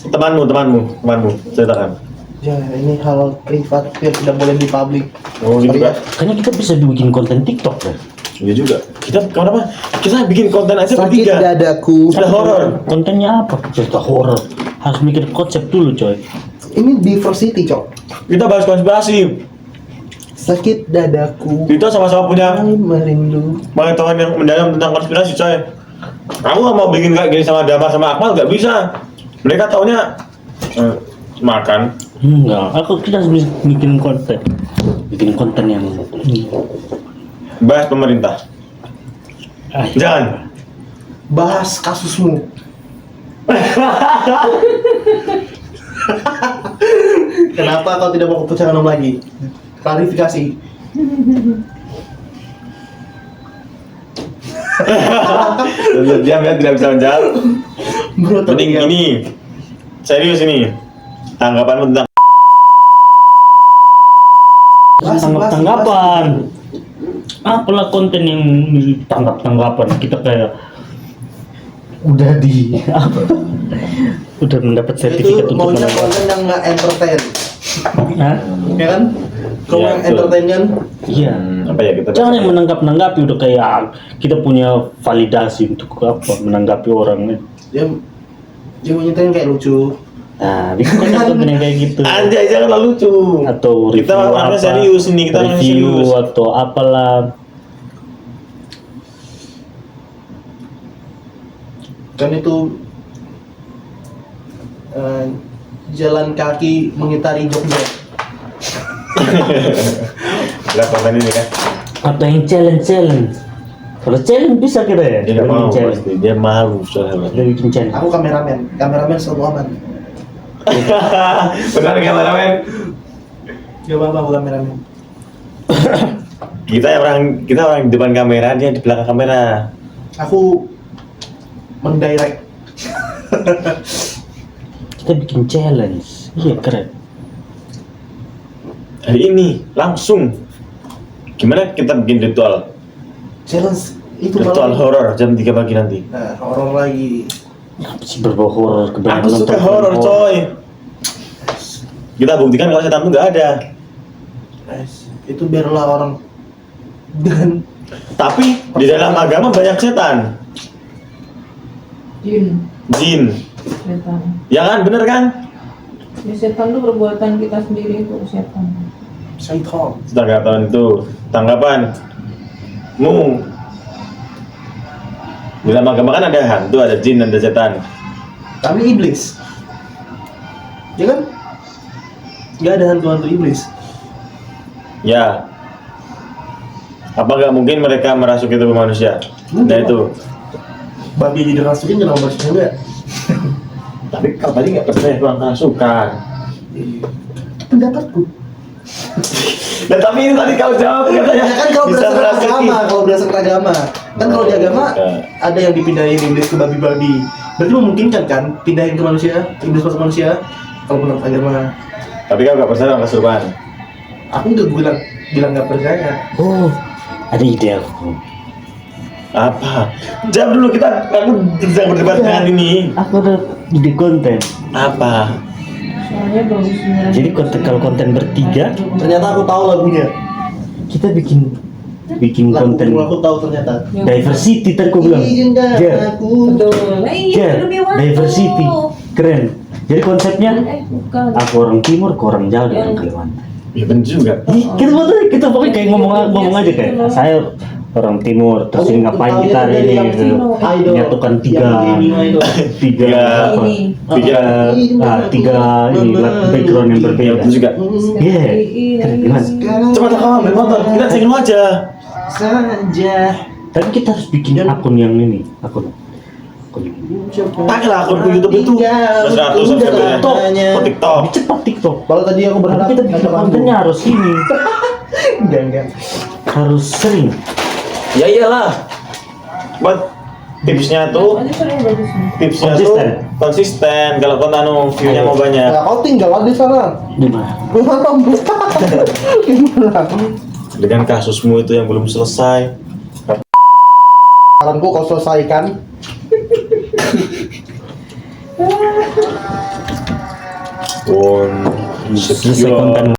Temanmu, ceritakan. Ya ini hal privat yang tidak boleh dipublik. Oh gitu kan? Kayaknya kita bisa bikin konten TikTok ya. Iya juga. Kita kenapa? Kita bikin konten aja Sakit bertiga. dadaku. Sudah horor. Kontennya apa? Cerita horor. harus mikir konsep dulu coy. Ini diversity, Cok. Kita bahas konspirasi. Sakit dadaku. Kita sama-sama punya Merindu. pengetahuan yang mendalam tentang konspirasi, coy. Aku nggak mau bikin kayak gini sama Damar sama Akmal, nggak bisa. Mereka taunya makan. Enggak, kita harus bikin konten yang Bahas pemerintah. Jangan. Bahas kasusmu. Kenapa kau tidak mau keputusan lagi? Klarifikasi. Diam ya, tidak bisa menjawab. Bro, Mending gini, serius ini. Tanggapanmu tentang tanggapan. Apalah konten yang tanggapan kita kayak udah di apa? Udah mendapat sertifikat itu untuk maunya menanggapi. konten yang nggak entertain, Hah? ya kan? Kalau Ya, yang betul. entertain kan, Iya. apa ya kita? Jangan yang menanggapi udah kayak kita punya validasi untuk apa menanggapi orang. dia mau nyetain kayak lucu. Nah, bikin konten yang kayak gitu. Anjay, janganlah lucu. Atau Kita review orangnya apa, serius ini, kita orangnya review serius. atau apalah. Kan itu jalan kaki mengitari Jogja. Lihat konten ini kan? Atau yang challenge. Kalau challenge bisa kita ya. Dia nggak bikin mau challenge. pasti, dia malu soalnya. Kita bikin challenge. Aku kameramen selalu aman. Benar kameramen. Gak apa-apa aku kameramen. Kita orang di depan kamera, dia di belakang kamera. Aku mendirect. Kita bikin challenge. Iya keren. Hari ini langsung. Gimana kita bikin ritual? Challenge itu Ritual malah. horor jam 3 pagi nanti. Nah, horor lagi. Apa sih berbau horor kebanyakan Aku suka nonton horor, film coy. Kita buktikan kalau setan itu nggak ada. Guys, itu biarlah orang dan Tapi di dalam agama banyak setan, Jin, jin. setan. Ya kan, bener kan? Ya, setan itu perbuatan kita sendiri itu setan. syaitan. Tanggapan itu, tanggapanmu. Di dalam agama kan ada hantu, ada jin, ada setan. Kami iblis. Ya kan? Gak ada hantu-hantu iblis. Ya. Apa nggak mungkin mereka merasuki tubuh manusia? Mungkin, Nah itu. Babi dirasukin kenapa manusia enggak? Tapi kau tadi nggak percaya Tuhan kerasukan. Pendapatku. Nah tapi ini tadi kau jawab katanya Ya kan kalau bisa berdasarkan merasuki. agama, kan kalau di agama ada yang dipindahin iblis ke babi-babi. Berarti memungkinkan kan pindahin ke manusia, iblis masuk manusia kalau menurut agama. Tapi kau nggak percaya sama kesurupan. Aku nggak bilang nggak percaya. Oh, ada ide aku. Apa? Jawab dulu, aku sedang berdebat dengan ini. Aku ada ide konten. Apa? Soalnya bagus beneran. Jadi kalau konten bertiga, Ternyata aku tahu lagunya. kita bikin konten Aku tahu ternyata. diversity tadi aku bilang. Izinkan Ger, aku. Betul. Nah, iya, Ger, lebih waktu. diversity, keren. Jadi konsepnya Bukan. aku orang timur, kau orang Jawa, dia orang Kalimantan. Ya bener juga. Kita pokoknya kayak ngomong aja kayak saya orang timur, terus ini ngapain kita hari ini menyatukan tiga Ini. tiga ini background yang Ya berbeda. bener juga. Iya, keren gimana? Cepat kau ambil motor, kita cengin aja. Saja. Tapi kita harus bikin akun yang ini, akun Pakailah akun YouTube itu. 100 subscribernya. Ke TikTok. cepat TikTok. Kalau tadi aku Tapi berharap kita bikin kontennya harus ini, enggak. harus sering. Ya iyalah. Buat tipsnya tuh, Ini sering bagus nih. tipsnya Konsisten. tuh konsisten. Kalau kau anu view-nya mau banyak. Nah, kau tinggal di sana. Di mana? Gimana? Dengan kasusmu itu yang belum selesai. Saranku kau selesaikan. Pun Selesai konten